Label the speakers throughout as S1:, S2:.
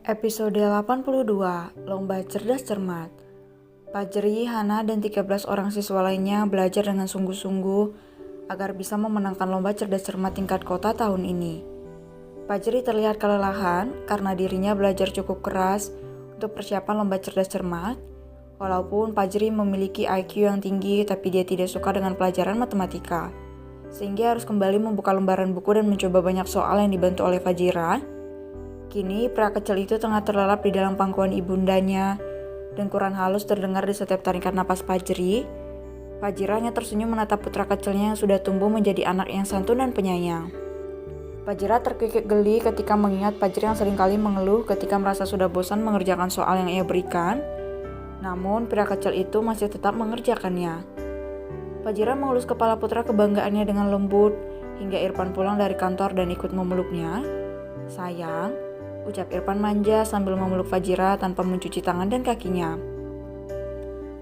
S1: Episode 82, Lomba Cerdas Cermat. Fajri, Hana, dan 13 orang siswa lainnya belajar dengan sungguh-sungguh agar bisa memenangkan Lomba Cerdas Cermat tingkat kota tahun ini. Fajri terlihat kelelahan karena dirinya belajar cukup keras untuk persiapan Lomba Cerdas Cermat. Walaupun Fajri memiliki IQ yang tinggi, tapi dia tidak suka dengan pelajaran matematika. Sehingga harus kembali membuka lembaran buku dan mencoba banyak soal yang dibantu oleh Fajira. Kini pria kecil itu tengah terlelap di dalam pangkuan ibundanya. Dengkuran halus terdengar di setiap tarikan napas Fajri. Fajira hanya tersenyum menatap putra kecilnya yang sudah tumbuh menjadi anak yang santun dan penyayang. Fajira terkikik geli ketika mengingat Fajri yang seringkali mengeluh ketika merasa sudah bosan mengerjakan soal yang ia berikan. Namun pria kecil itu masih tetap mengerjakannya. Fajira mengelus kepala putra kebanggaannya dengan lembut hingga Irfan pulang dari kantor dan ikut memeluknya. "Sayang," ucap Irfan manja sambil memeluk Fajira tanpa mencuci tangan dan kakinya.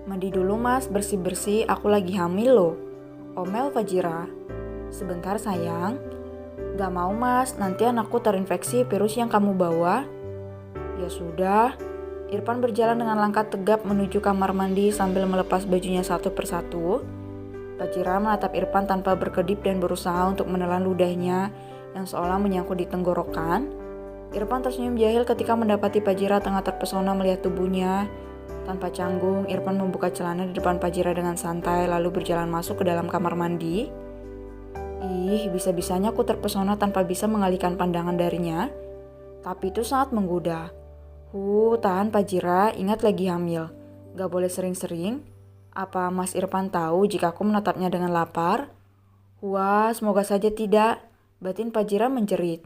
S1: "Mandi dulu mas, bersih-bersih, aku lagi hamil loh," omel Fajira. "Sebentar sayang." "Gak mau mas, nanti anakku terinfeksi virus yang kamu bawa." "Ya sudah." Irfan berjalan dengan langkah tegap menuju kamar mandi sambil melepas bajunya satu persatu. Fajira menatap Irfan tanpa berkedip dan berusaha untuk menelan ludahnya yang seolah menyangkut di tenggorokan. Irfan tersenyum jahil ketika mendapati Fajira tengah terpesona melihat tubuhnya. Tanpa canggung, Irfan membuka celana di depan Fajira dengan santai lalu berjalan masuk ke dalam kamar mandi. Ih, bisa-bisanya aku terpesona tanpa bisa mengalihkan pandangan darinya. Tapi itu sangat menggoda. Tahan Fajira, ingat lagi hamil. Gak boleh sering-sering. Apa Mas Irfan tahu jika aku menatapnya dengan lapar? Wah, semoga saja tidak. Batin Fajira menjerit.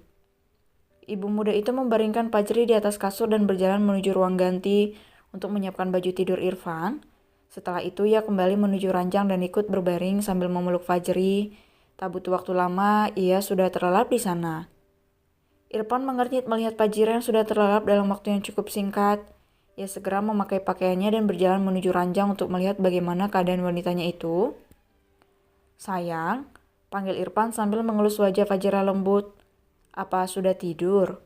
S1: Ibu muda itu membaringkan Fajri di atas kasur dan berjalan menuju ruang ganti untuk menyiapkan baju tidur Irfan. Setelah itu ia kembali menuju ranjang dan ikut berbaring sambil memeluk Fajri. Tak butuh waktu lama, ia sudah terlelap di sana. Irfan mengernyit melihat Fajri yang sudah terlelap dalam waktu yang cukup singkat. Ia segera memakai pakaiannya dan berjalan menuju ranjang untuk melihat bagaimana keadaan wanitanya itu. "Sayang," panggil Irfan sambil mengelus wajah Fajira lembut. "Apa sudah tidur?"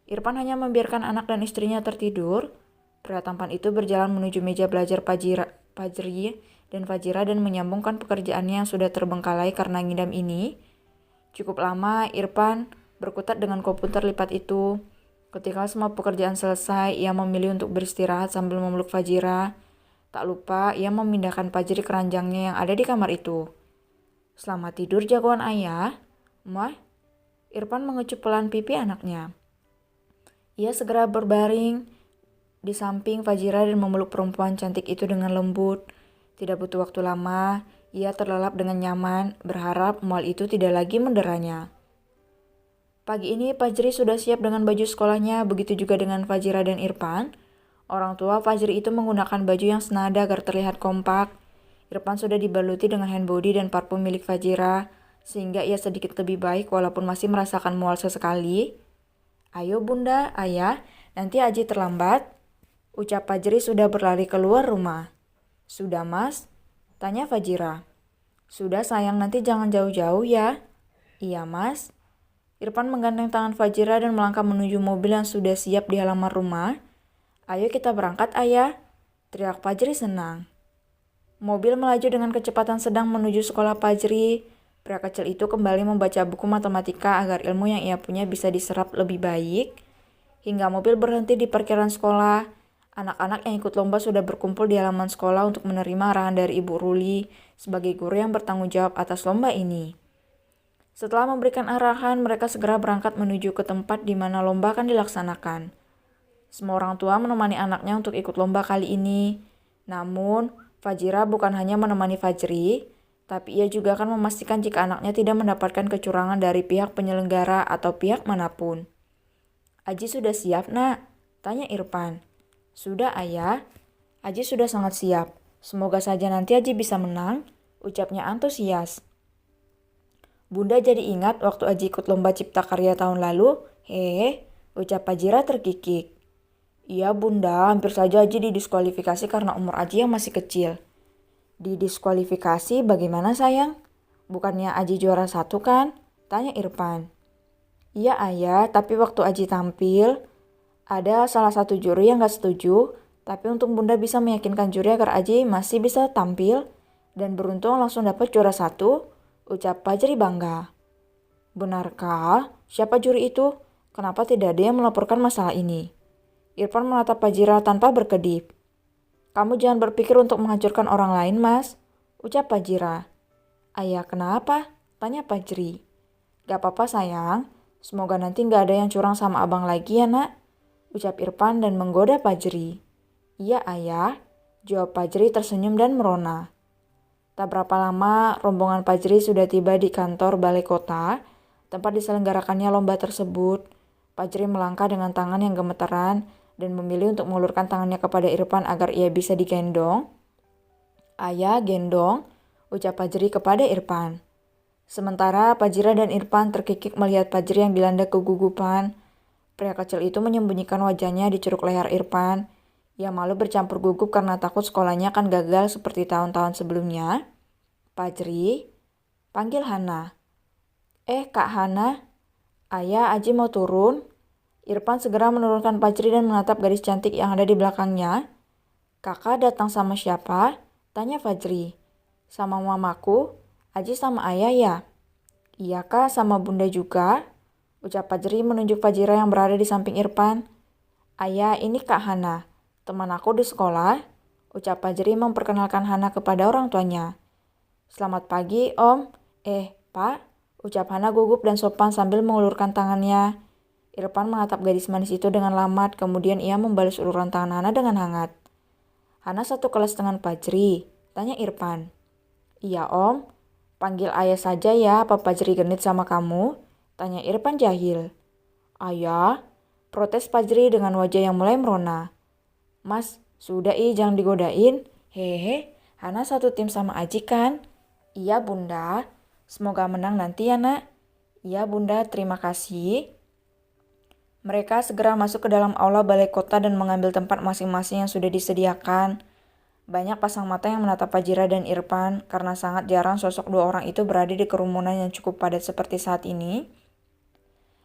S1: Irfan hanya membiarkan anak dan istrinya tertidur. Pria tampan itu berjalan menuju meja belajar Fajri dan Fajira dan menyambungkan pekerjaannya yang sudah terbengkalai karena ngidam ini. Cukup lama Irfan berkutat dengan komputer lipat itu. Ketika semua pekerjaan selesai, ia memilih untuk beristirahat sambil memeluk Fajira. Tak lupa ia memindahkan Fajri ke ranjangnya yang ada di kamar itu. "Selamat tidur jagoan ayah." "Mah?" Irfan mengecup pelan pipi anaknya. Ia segera berbaring di samping Fajira dan memeluk perempuan cantik itu dengan lembut. Tidak butuh waktu lama, ia terlelap dengan nyaman, berharap mual itu tidak lagi menderanya. Pagi ini Fajri sudah siap dengan baju sekolahnya, begitu juga dengan Fajira dan Irfan. Orang tua Fajri itu menggunakan baju yang senada agar terlihat kompak. Irfan sudah dibaluti dengan hand body dan parfum milik Fajira, sehingga ia sedikit lebih baik walaupun masih merasakan mual sesekali. "Ayo bunda, ayah, nanti Aji terlambat," ucap Fajri sudah berlari keluar rumah. "Sudah mas?" tanya Fajira. "Sudah sayang, nanti jangan jauh-jauh ya." "Iya mas." Irfan menggandeng tangan Fajira dan melangkah menuju mobil yang sudah siap di halaman rumah. "Ayo kita berangkat ayah," teriak Fajri senang. Mobil melaju dengan kecepatan sedang menuju sekolah Fajri. Pria kecil itu kembali membaca buku matematika agar ilmu yang ia punya bisa diserap lebih baik. Hingga mobil berhenti di parkiran sekolah. Anak-anak yang ikut lomba sudah berkumpul di halaman sekolah untuk menerima arahan dari Ibu Ruli sebagai guru yang bertanggung jawab atas lomba ini. Setelah memberikan arahan, mereka segera berangkat menuju ke tempat di mana lomba akan dilaksanakan. Semua orang tua menemani anaknya untuk ikut lomba kali ini. Namun, Fajira bukan hanya menemani Fajri, tapi ia juga akan memastikan jika anaknya tidak mendapatkan kecurangan dari pihak penyelenggara atau pihak manapun. "Aji sudah siap nak?" tanya Irfan. "Sudah ayah." "Aji sudah sangat siap. Semoga saja nanti Aji bisa menang," ucapnya antusias. "Bunda jadi ingat waktu Aji ikut lomba cipta karya tahun lalu." Ucap Fajira terkikik. "Iya bunda, hampir saja Aji didiskualifikasi karena umur Aji yang masih kecil." "Didiskualifikasi bagaimana sayang? Bukannya Aji juara 1 kan?" tanya Irfan. "Iya ayah, tapi waktu Aji tampil." Ada salah satu juri yang gak setuju, tapi untung Bunda bisa meyakinkan juri agar Aji masih bisa tampil, dan beruntung langsung dapat juara 1, ucap Fajri bangga. Benarkah? Siapa juri itu? Kenapa tidak ada yang melaporkan masalah ini? Irfan menatap Fajira tanpa berkedip. Kamu jangan berpikir untuk menghancurkan orang lain, Mas, ucap Fajira. Ayah, kenapa? Tanya Fajri. Gak apa-apa sayang, semoga nanti gak ada yang curang sama abang lagi ya nak, ucap Irfan dan menggoda Fajri. Iya ayah, jawab Fajri tersenyum dan merona. Tak berapa lama, rombongan Fajri sudah tiba di kantor balai kota, tempat diselenggarakannya lomba tersebut. Fajri melangkah dengan tangan yang gemeteran dan memilih untuk mengulurkan tangannya kepada Irfan agar ia bisa digendong. Ayah, gendong, ucap Fajri kepada Irfan. Sementara Fajira dan Irfan terkikik melihat Fajri yang dilanda kegugupan. Pria kecil itu menyembunyikan wajahnya di ceruk leher Irfan. Ia malu bercampur gugup karena takut sekolahnya akan gagal seperti tahun-tahun sebelumnya. Fajri, panggil Hana. Kak Hana, ayah Aji mau turun. Irfan segera menurunkan Fajri dan menatap gadis cantik yang ada di belakangnya. Kakak datang sama siapa? Tanya Fajri. Sama mamaku. Aji sama ayah ya? Iya kak, sama bunda juga, ucap Fajri menunjuk Fajira yang berada di samping Irfan. Ayah, ini Kak Hana, teman aku di sekolah, ucap Fajri memperkenalkan Hana kepada orang tuanya. Selamat pagi om, pak, ucap Hana gugup dan sopan sambil mengulurkan tangannya. Irfan menatap gadis manis itu dengan lamat, kemudian ia membalas uluran tangan Hana dengan hangat. Hana satu kelas dengan Fajri, tanya Irfan. Iya om. Panggil ayah saja ya, apa Fajri genit sama kamu? Tanya Irfan jahil. Ayah, protes Fajri dengan wajah yang mulai merona. Mas, sudah jangan digodain. Hehe, Hana satu tim sama Aji kan? Iya bunda, semoga menang nanti ya nak. Iya bunda, terima kasih. Mereka segera masuk ke dalam aula balai kota dan mengambil tempat masing-masing yang sudah disediakan. Banyak pasang mata yang menatap Fajira dan Irfan karena sangat jarang sosok dua orang itu berada di kerumunan yang cukup padat seperti saat ini.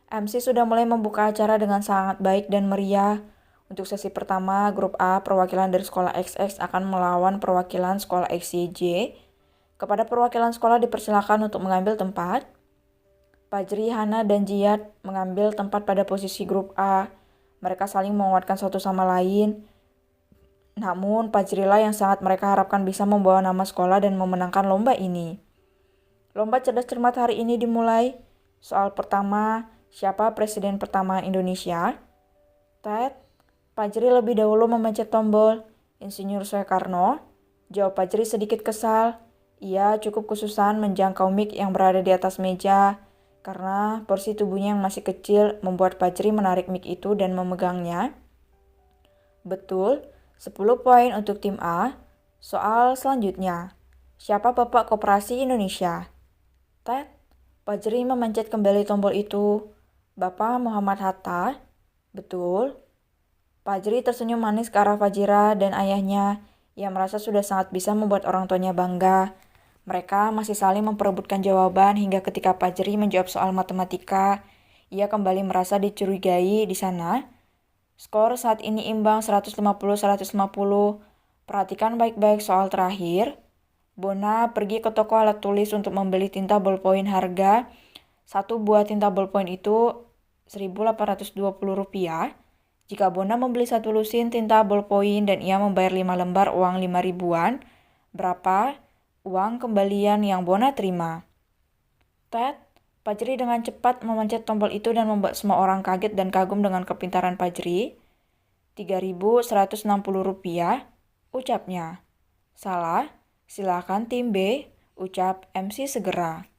S1: MC sudah mulai membuka acara dengan sangat baik dan meriah. Untuk sesi pertama, grup A perwakilan dari sekolah XX akan melawan perwakilan sekolah XYJ. Kepada perwakilan sekolah dipersilakan untuk mengambil tempat. Fajri, Hana, dan Jiyad mengambil tempat pada posisi grup A. Mereka saling menguatkan satu sama lain. Namun, Fajrilah yang sangat mereka harapkan bisa membawa nama sekolah dan memenangkan lomba ini. Lomba cerdas cermat hari ini dimulai. Soal pertama, siapa presiden pertama Indonesia? Ted, Fajri lebih dahulu memencet tombol. Insinyur Soekarno. Jawab Fajri sedikit kesal. Ia cukup kesusahan menjangkau mic yang berada di atas meja. Karena porsi tubuhnya yang masih kecil membuat Fajri menarik mic itu dan memegangnya. Betul. 10 poin untuk tim A. Soal selanjutnya. Siapa Bapak Koperasi Indonesia? Ted, Fajri memencet kembali tombol itu. Bapak Muhammad Hatta? Betul. Fajri tersenyum manis ke arah Fajira dan ayahnya. Ia merasa sudah sangat bisa membuat orang tuanya bangga. Mereka masih saling memperebutkan jawaban hingga ketika Fajri menjawab soal matematika, ia kembali merasa dicurigai di sana. Skor saat ini imbang 150-150. Perhatikan baik-baik soal terakhir. Bona pergi ke toko alat tulis untuk membeli tinta ballpoint harga. Satu buah tinta ballpoint itu Rp1.820. Jika Bona membeli satu lusin tinta ballpoint dan ia membayar 5 lembar uang 5 ribuan, berapa uang kembalian yang Bona terima? Ted, Fajri dengan cepat memencet tombol itu dan membuat semua orang kaget dan kagum dengan kepintaran Fajri. Rp3.160, ucapnya. Salah, silakan tim B, ucap MC segera.